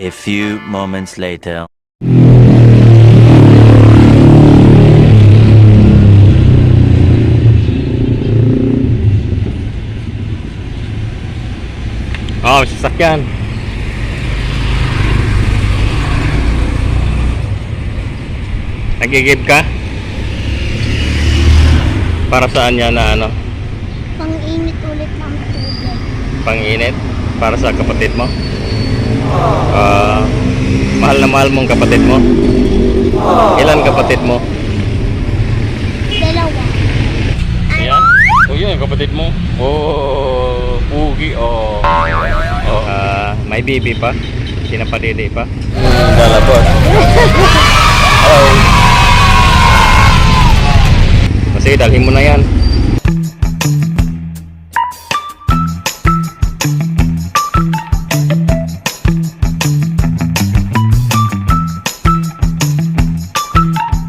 A few moments later. Oh, sasakyan. Nagigib ka? Para saan yan na ano? Pang-init ulit ng tubig. Pang-init? Para sa kapatid mo? Mahal na mahal mong kapatid mo? Ilan kapatid mo? Dalawa. Ayan. Oh, yun yung kapatid mo. Oh, pugi. Oh. Oh, may baby pa? Sinapadede pa? Dalabot. Oh. Kasi dalhin mo na yan.